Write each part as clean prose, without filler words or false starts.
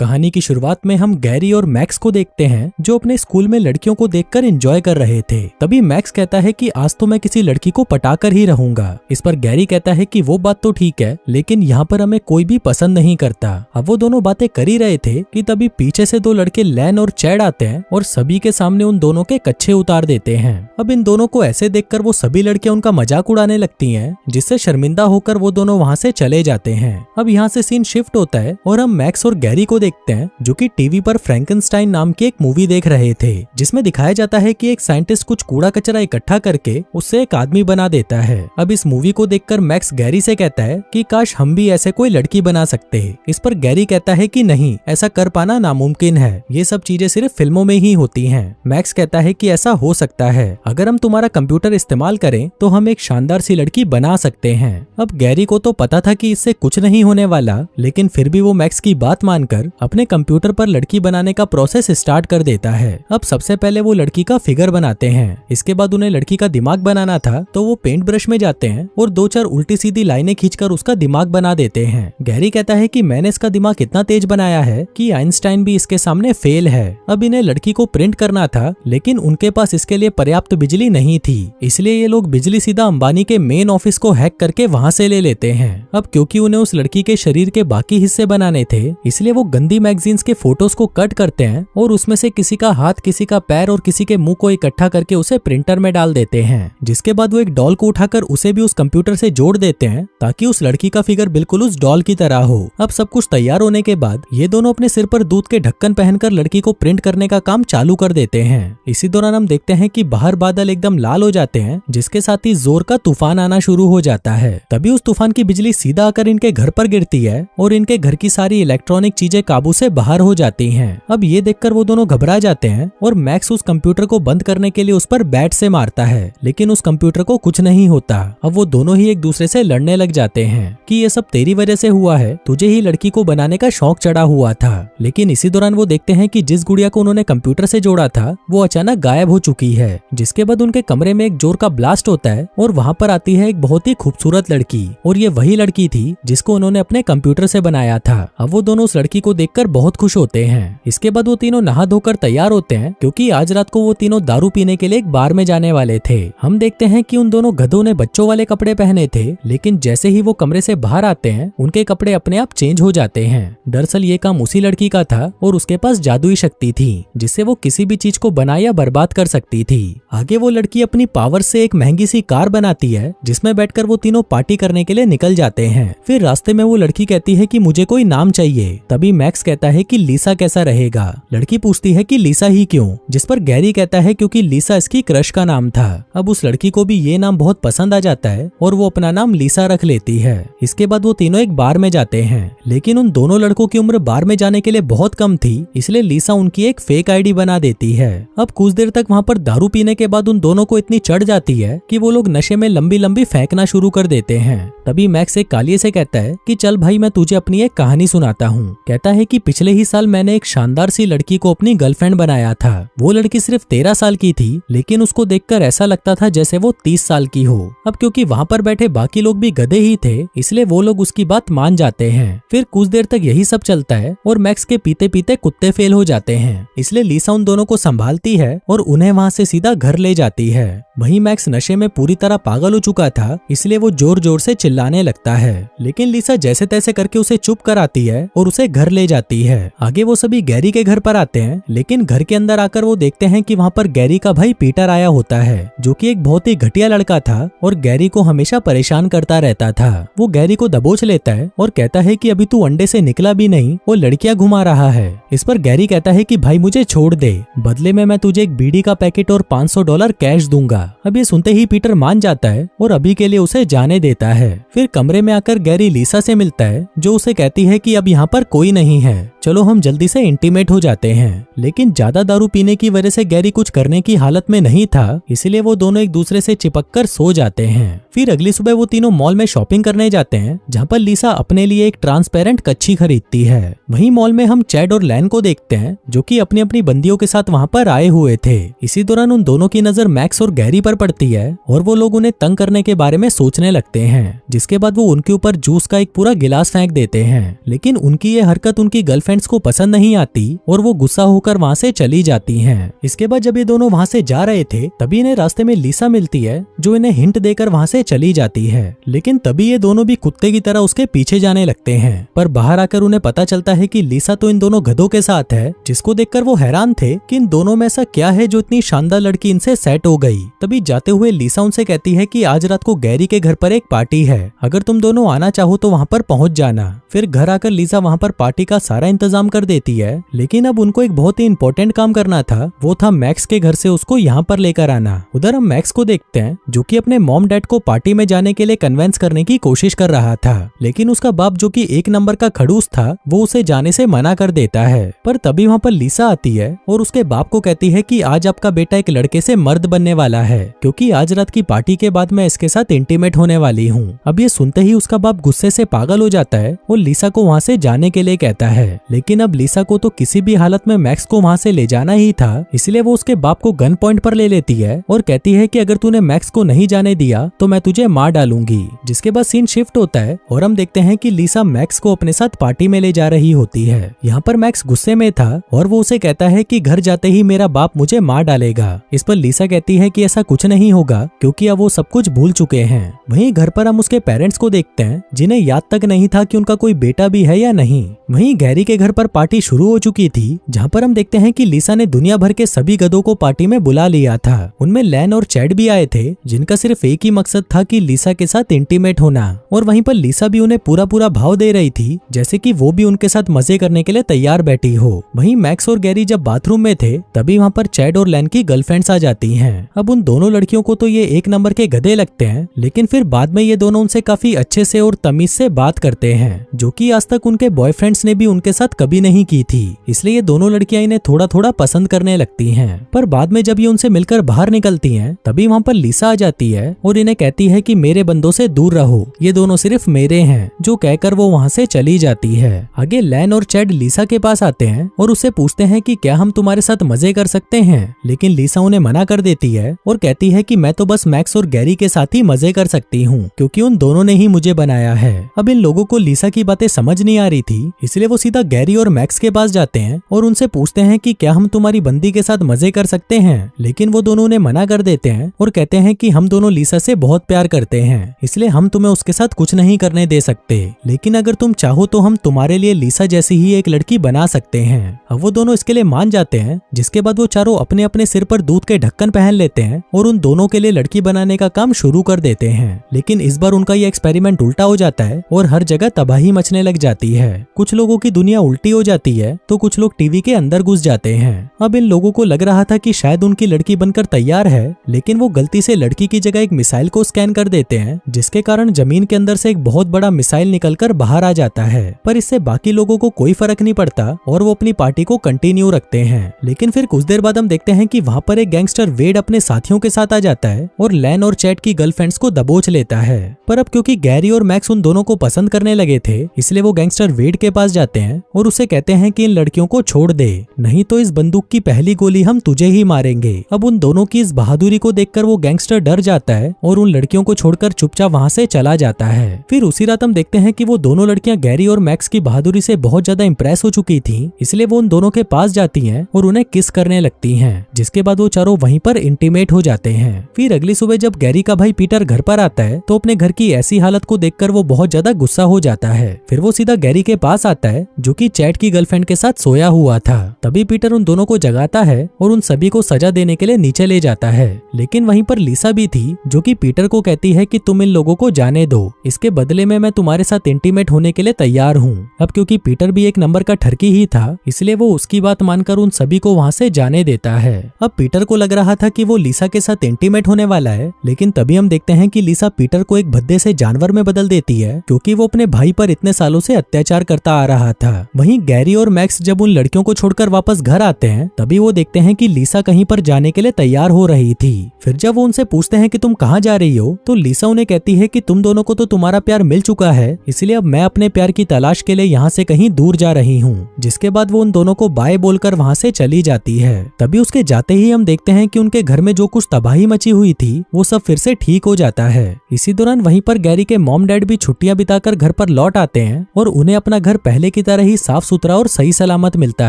कहानी की शुरुआत में हम गैरी और मैक्स को देखते हैं जो अपने स्कूल में लड़कियों को देखकर एंजॉय कर रहे थे। तभी मैक्स कहता है कि आज तो मैं किसी लड़की को पटाकर ही रहूंगा। इस पर गैरी कहता है कि वो बात तो ठीक है, लेकिन यहाँ पर हमें कोई भी पसंद नहीं करता। अब वो दोनों बातें कर ही रहे थे कि तभी पीछे से दो लड़के लैन और चैड आते हैं और सभी के सामने उन दोनों के कच्छे उतार देते हैं। अब इन दोनों को ऐसे देखकर वो सभी लड़कियां उनका मजाक उड़ाने लगती हैं, जिससे शर्मिंदा होकर वो दोनों वहाँ से चले जाते हैं। अब यहाँ से सीन शिफ्ट होता है और हम मैक्स और गैरी को देखते हैं जो कि टीवी पर फ्रैंकेनस्टाइन नाम की एक मूवी देख रहे थे, जिसमें दिखाया जाता है कि एक साइंटिस्ट कुछ कूड़ा कचरा इकट्ठा करके उससे एक आदमी बना देता है। अब इस मूवी को देखकर मैक्स गैरी से कहता है कि काश हम भी ऐसे कोई लड़की बना सकते। इस पर गैरी कहता है कि नहीं, ऐसा कर पाना नामुमकिन है, ये सब चीजें सिर्फ फिल्मों में ही होती हैं। मैक्स कहता है कि ऐसा हो सकता है, अगर हम तुम्हारा कंप्यूटर इस्तेमाल करें तो हम एक शानदार सी लड़की बना सकते हैं। अब गैरी को तो पता था कि इससे कुछ नहीं होने वाला, लेकिन फिर भी वो मैक्स की बात मानकर अपने कंप्यूटर पर लड़की बनाने का प्रोसेस स्टार्ट कर देता है। अब सबसे पहले वो लड़की का फिगर बनाते हैं, इसके बाद उन्हें लड़की का दिमाग बनाना था तो वो पेंट ब्रश में जाते हैं और 2-4 उल्टी सीधी लाइनें खींचकर उसका दिमाग बना देते हैं। गैरी कहता है कि मैंने इसका दिमाग इतना तेज बनाया है कि आइंस्टाइन भी इसके सामने फेल है। अब इन्हें लड़की को प्रिंट करना था, लेकिन उनके पास इसके लिए पर्याप्त बिजली नहीं थी, इसलिए ये लोग बिजली सीधा अंबानी के मेन ऑफिस को हैक करके वहां से ले लेते हैं। अब क्योंकि उन्हें उस लड़की के शरीर के बाकी हिस्से बनाने थे, इसलिए वो गंदी मैगजीन्स के फोटोज को कट करते हैं और उसमें से किसी का हाथ, किसी का पैर और किसी के मुंह को इकट्ठा करके उसे प्रिंटर में डाल देते हैं। जिसके बाद वो एक डॉल को उठाकर उसे भी उस कंप्यूटर से जोड़ देते हैं ताकि उस लड़की का फिगर बिल्कुल उस डॉल की तरह हो। अब सब कुछ तैयार होने के बाद ये दोनों अपने सिर पर दूध के ढक्कन पहनकर लड़की को प्रिंट करने का काम चालू कर देते हैं। इसी दौरान हम देखते हैं कि बाहर बादल एकदम लाल हो जाते हैं, जिसके साथ ही जोर का तूफान आना शुरू हो जाता है। तभी उस तूफान की बिजली सीधा आकर इनके घर पर गिरती है और इनके घर की सारी इलेक्ट्रॉनिक चीजें काबू से बाहर हो जाती हैं। अब ये देखकर वो दोनों घबरा जाते हैं और मैक्स उस कंप्यूटर को बंद करने के लिए उस पर बैट से मारता है, लेकिन उस कंप्यूटर को कुछ नहीं होता। अब वो दोनों ही एक दूसरे से लड़ने लग जाते हैं कि ये सब तेरी वजह से हुआ है, तुझे ही लड़की को बनाने का शौक चढ़ा हुआ था। लेकिन इसी दौरान वो देखते हैं कि जिस गुड़िया को उन्होंने कंप्यूटर से जोड़ा था वो अचानक गायब हो चुकी है। जिसके बाद उनके कमरे में एक जोर का ब्लास्ट होता है और वहाँ पर आती है एक बहुत ही खूबसूरत लड़की, और ये वही लड़की थी जिसको उन्होंने अपने कंप्यूटर से बनाया था। अब वो दोनों उस लड़की को देखकर बहुत खुश होते हैं। इसके बाद वो तीनों नहा धोकर तैयार होते हैं क्योंकि आज रात को वो तीनों दारू पीने के लिए एक बार में जाने वाले थे। हम देखते हैं कि उन दोनों गधों ने बच्चों वाले कपड़े पहने थे, लेकिन जैसे ही वो कमरे से बाहर आते हैं उनके कपड़े अपने आप चेंज हो जाते हैं। दरअसल ये काम उसी लड़की का था और उसके पास जादुई शक्ति थी जिससे वो किसी भी चीज को बना या बर्बाद कर सकती थी। आगे वो लड़की अपनी पावर से एक महंगी सी कार बनाती है जिसमें बैठकर वो तीनों पार्टी करने के लिए निकल जाते हैं। फिर रास्ते में वो लड़की कहती है कि मुझे कोई नाम चाहिए। तभी मैक्स कहता है कि लीसा कैसा रहेगा। लड़की पूछती है कि लीसा ही क्यों, जिस पर गैरी कहता है क्योंकि लीसा इसकी क्रश का नाम था। अब उस लड़की को भी ये नाम बहुत पसंद आ जाता है और वो अपना नाम लीसा रख लेती है। इसके बाद वो तीनों एक बार में जाते हैं, लेकिन उन दोनों लड़कों की उम्र बार में जाने के लिए बहुत कम थी, इसलिए लीसा उनकी एक फेक आईडी बना देती है। अब कुछ देर तक वहाँ पर दारू पीने के बाद उन दोनों को इतनी चढ़ जाती है कि वो लोग नशे में लंबी लंबी फेंकना शुरू कर देते हैं। तभी मैक्स एक कालिये से कहता है कि चल भाई मैं तुझे अपनी एक कहानी सुनाता हूँ। कहता है कि पिछले ही साल मैंने एक शानदार सी लड़की को अपनी गर्लफ्रेंड बनाया था। वो लड़की सिर्फ 13 साल की थी, लेकिन उसको देखकर ऐसा लगता था जैसे वो 30 साल की हो। अब क्योंकि वहाँ पर बैठे बाकी लोग भी गधे ही थे, इसलिए वो लोग उसकी बात मान जाते हैं। फिर कुछ देर तक यही सब चलता है और मैक्स के पीते पीते कुत्ते फेल हो जाते हैं, इसलिए लीसा उन दोनों को संभालती है और उन्हें वहाँ से सीधा घर ले जाती है। वहीं मैक्स नशे में पूरी तरह पागल हो चुका था, इसलिए वो जोर जोर से चिल्लाने लगता है, लेकिन लीसा जैसे तैसे करके उसे चुप कराती है और उसे घर ले जाती है। आगे वो सभी गैरी के घर पर आते हैं, लेकिन घर के अंदर आकर वो देखते हैं कि वहाँ पर गैरी का भाई पीटर आया होता है, जो कि एक बहुत ही घटिया लड़का था और गैरी को हमेशा परेशान करता रहता था। वो गैरी को दबोच लेता है और कहता है कि अभी तू अंडे से निकला भी नहीं, वो लड़कियां घुमा रहा है। इस पर गैरी कहता है कि भाई मुझे छोड़ दे, बदले में मैं तुझे एक बीड़ी का पैकेट और $500 कैश दूंगा। अब ये सुनते ही पीटर मान जाता है और अभी के लिए उसे जाने देता है। फिर कमरे में आकर गैरी लीसा से मिलता है, जो उसे कहती है कि अब यहाँ पर कोई नहीं है, चलो हम जल्दी से इंटीमेट हो जाते हैं। लेकिन ज्यादा दारू पीने की वजह से गैरी कुछ करने की हालत में नहीं था, इसलिए वो दोनों एक दूसरे से चिपककर सो जाते हैं। फिर अगली सुबह वो तीनों मॉल में शॉपिंग करने जाते हैं, जहाँ पर लीसा अपने लिए एक ट्रांसपेरेंट कच्छी खरीदती है। वहीं मॉल में हम चैड और लैन को देखते हैं, जो कि अपनी अपनी बंदियों के साथ वहाँ पर आए हुए थे। इसी दौरान उन दोनों की नजर मैक्स और गैरी पर पड़ती है और वो लोग उन्हें तंग करने के बारे में सोचने लगते हैं, जिसके बाद वो उनके ऊपर जूस का एक पूरा गिलास फेंक देते हैं। लेकिन उनकी ये हरकत उनकी गर्लफ्रेंड बॉयफ्रेंड्स को पसंद नहीं आती और वो गुस्सा होकर वहाँ से चली जाती हैं। इसके बाद जब ये दोनों वहाँ से जा रहे थे तभी इन्हें रास्ते में लीसा मिलती है जो इन्हें हिंट देकर वहाँ से चली जाती है, लेकिन तभी ये दोनों भी कुत्ते की तरह उसके पीछे जाने लगते हैं। पर बाहर आकर उन्हें पता चलता है कि लीसा तो इन दोनों गधों के साथ है, जिसको देखकर वो हैरान थे कि इन दोनों में ऐसा क्या है जो इतनी शानदार लड़की इनसे सेट हो गई। तभी जाते हुए लीसा उनसे कहती है कि आज रात को गैरी के घर पर एक पार्टी है, अगर तुम दोनों आना चाहो तो वहाँ पर पहुँच जाना। फिर घर आकर लीसा वहाँ पर पार्टी का सारा इंतजाम कर देती है, लेकिन अब उनको एक बहुत ही इंपॉर्टेंट काम करना था, वो था मैक्स के घर से उसको यहाँ पर लेकर आना। उधर हम मैक्स को देखते हैं जो कि अपने मॉम डैड को पार्टी में जाने के लिए कन्वेंस करने की कोशिश कर रहा था, लेकिन उसका बाप जो कि एक नंबर का खड़ूस था वो उसे जाने से मना कर देता है। पर तभी वहाँ पर लीसा आती है और उसके बाप को कहती है कि आज आपका बेटा एक लड़के से मर्द बनने वाला है, क्योंकि आज रात की पार्टी के बाद मैं इसके साथ इंटीमेट होने वाली हूँ। अब ये सुनते ही उसका बाप गुस्से से पागल हो जाता है और लीसा को वहाँ से जाने के लिए कहता है, लेकिन अब लीसा को तो किसी भी हालत में मैक्स को वहाँ से ले जाना ही था, इसलिए वो उसके बाप को गन पॉइंट पर ले लेती है और कहती है कि अगर तूने मैक्स को नहीं जाने दिया तो मैं तुझे मार डालूंगी। जिसके बाद सीन शिफ्ट होता है और हम देखते हैं कि लीसा मैक्स को अपने साथ पार्टी में ले जा रही होती है। यहाँ पर मैक्स गुस्से में था और वो उसे कहता है कि घर जाते ही मेरा बाप मुझे मार डालेगा। इस पर लीसा कहती है कि ऐसा कुछ नहीं होगा क्योंकि अब वो सब कुछ भूल चुके हैं। वहीं घर पर हम उसके पेरेंट्स को देखते हैं जिन्हें याद तक नहीं था कि उनका कोई बेटा भी है या नहीं। वहीं गैरी के घर पर पार्टी शुरू हो चुकी थी, जहाँ पर हम देखते हैं कि लीसा ने दुनिया भर के सभी गधों को पार्टी में बुला लिया था। उनमें लैन और चैड भी आए थे जिनका सिर्फ एक ही मकसद था कि लीसा के साथ इंटीमेट होना, और वहीं पर लीसा भी उन्हें पूरा पूरा भाव दे रही थी जैसे कि वो भी उनके साथ मजे करने के लिए तैयार बैठी हो। वहीं मैक्स और गैरी जब बाथरूम में थे तभी वहाँ पर चैड और लैन की गर्लफ्रेंड्स आ जाती हैं। अब उन दोनों लड़कियों को तो ये एक नंबर के गधे लगते हैं, लेकिन फिर बाद में ये दोनों उनसे काफी अच्छे से और तमीज से बात करते हैं, जो कि आज तक उनके बॉयफ्रेंड्स ने भी उनके साथ कभी नहीं की थी। इसलिए ये दोनों लड़कियां इन्हें थोड़ा थोड़ा पसंद करने लगती हैं। पर बाद में जब ये उनसे मिलकर बाहर निकलती हैं तभी वहाँ पर लीसा आ जाती है और इन्हें कहती है कि मेरे बंदों से दूर रहो, ये दोनों सिर्फ मेरे हैं, जो कहकर वो वहाँ से चली जाती है। आगे लैन और चैड लीसा के पास आते हैं और उससे पूछते हैं कि क्या हम तुम्हारे साथ मजे कर सकते हैं, लेकिन लीसा उन्हें मना कर देती है और कहती है कि मैं तो बस मैक्स और गैरी के साथ ही मजे कर सकती हूँ क्योंकि उन दोनों ने ही मुझे बनाया है। अब इन लोगों को लीसा की बातें समझ नहीं आ रही थी, इसलिए वो सीधा गैरी और मैक्स के पास जाते हैं और उनसे पूछते हैं कि क्या हम तुम्हारी बंदी के साथ मजे कर सकते हैं, लेकिन वो दोनों उन्हें मना कर देते हैं और कहते हैं कि हम दोनों लीसा से बहुत प्यार करते हैं, इसलिए हम तुम्हें उसके साथ कुछ नहीं करने दे सकते, लेकिन अगर तुम चाहो तो हम तुम्हारे लिए लीसा जैसी ही एक लड़की बना सकते हैं। अब वो दोनों इसके लिए मान जाते हैं, जिसके बाद वो चारों अपने अपने सिर पर दूध के ढक्कन पहन लेते हैं और उन दोनों के लिए लड़की बनाने का काम शुरू कर देते हैं। लेकिन इस बार उनका ये एक्सपेरिमेंट उल्टा हो जाता है और हर जगह तबाही मचने लग जाती है। कुछ लोगों की दुनिया उल्टी हो जाती है तो कुछ लोग टीवी के अंदर घुस जाते हैं। अब इन लोगों को लग रहा था कि शायद उनकी लड़की बनकर तैयार है, लेकिन वो गलती से लड़की की जगह एक मिसाइल को स्कैन कर देते हैं, जिसके कारण जमीन के अंदर से एक बहुत बड़ा मिसाइल निकलकर बाहर आ जाता है। पर इससे बाकी लोगों को कोई फर्क नहीं पड़ता और वो अपनी पार्टी को कंटिन्यू रखते हैं। लेकिन फिर कुछ देर बाद हम देखते हैं कि वहाँ पर एक गैंगस्टर वेड अपने साथियों के साथ आ जाता है और लैन और चैट की गर्लफ्रेंड्स को दबोच लेता है। पर अब क्योंकि गैरी और मैक्स उन दोनों को पसंद करने लगे थे, इसलिए वो गैंगस्टर वेड के पास जाते हैं और उसे कहते हैं कि इन लड़कियों को छोड़ दे, नहीं तो इस बंदूक की पहली गोली हम तुझे ही मारेंगे। अब उन दोनों की इस बहादुरी को देखकर वो गैंगस्टर डर जाता है और उन लड़कियों को छोड़कर चुपचाप वहाँ से चला जाता है। फिर उसी रात हम देखते हैं कि वो दोनों लड़कियां गैरी और मैक्स की बहादुरी से बहुत ज्यादा इंप्रेस हो चुकी थी, इसलिए वो उन दोनों के पास जाती हैं और उन्हें किस करने लगती हैं, जिसके बाद वो चारों वहीं पर इंटीमेट हो जाते हैं। फिर अगली सुबह जब गैरी का भाई पीटर घर पर आता है तो अपने घर की ऐसी हालत को देखकर वो बहुत ज्यादा गुस्सा हो जाता है। फिर वो सीधा गैरी के पास आता है जो कि चैट की गर्लफ्रेंड के साथ सोया हुआ था। तभी पीटर उन दोनों को जगाता है और उन सभी को सजा देने के लिए नीचे ले जाता है। लेकिन वहीं पर लीसा भी थी जो कि पीटर को कहती है कि तुम इन लोगों को जाने दो, इसके बदले में मैं तुम्हारे साथ इंटीमेट होने के लिए तैयार हूँ। अब क्योंकि पीटर भी एक नंबर का ठरकी ही था, इसलिए वो उसकी बात मानकर उन सभी को वहाँ से जाने देता है। अब पीटर को लग रहा था कि वो लीसा के साथ इंटीमेट होने वाला है, लेकिन तभी हम देखते हैं कि लीसा पीटर को एक भद्दे से जानवर में बदल देती है, क्योंकि वो अपने भाई पर इतने सालों से अत्याचार करता आ रहा था। वहीं गैरी और मैक्स जब उन लड़कियों को छोड़कर वापस घर आते हैं तभी वो देखते हैं कि लीसा कहीं पर जाने के लिए तैयार हो रही थी। फिर जब वो उनसे पूछते हैं कि तुम कहाँ जा रही हो, तो लीसा उन्हें कहती है कि तुम दोनों को तो तुम्हारा प्यार मिल चुका है, इसलिए अब मैं अपने प्यार की तलाश के लिए यहाँ से कहीं दूर जा रही हूँ। जिसके बाद वो उन दोनों को बाय बोलकर वहाँ से चली जाती है। तभी उसके जाते ही हम देखते हैं कि उनके घर में जो कुछ तबाही मची हुई थी वो सब फिर से ठीक हो जाता है। इसी दौरान वहीं पर गैरी के मॉम डैड भी छुट्टियां बिताकर घर पर लौट आते हैं और उन्हें अपना घर पहले की तरह ही साफ सुथरा और सही सलामत मिलता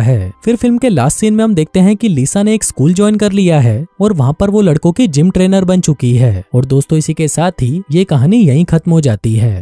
है। फिर फिल्म के लास्ट सीन में हम देखते हैं कि लिसा ने एक स्कूल ज्वाइन कर लिया है और वहाँ पर वो लड़कों की जिम ट्रेनर बन चुकी है। और दोस्तों इसी के साथ ही ये कहानी यहीं खत्म हो जाती है।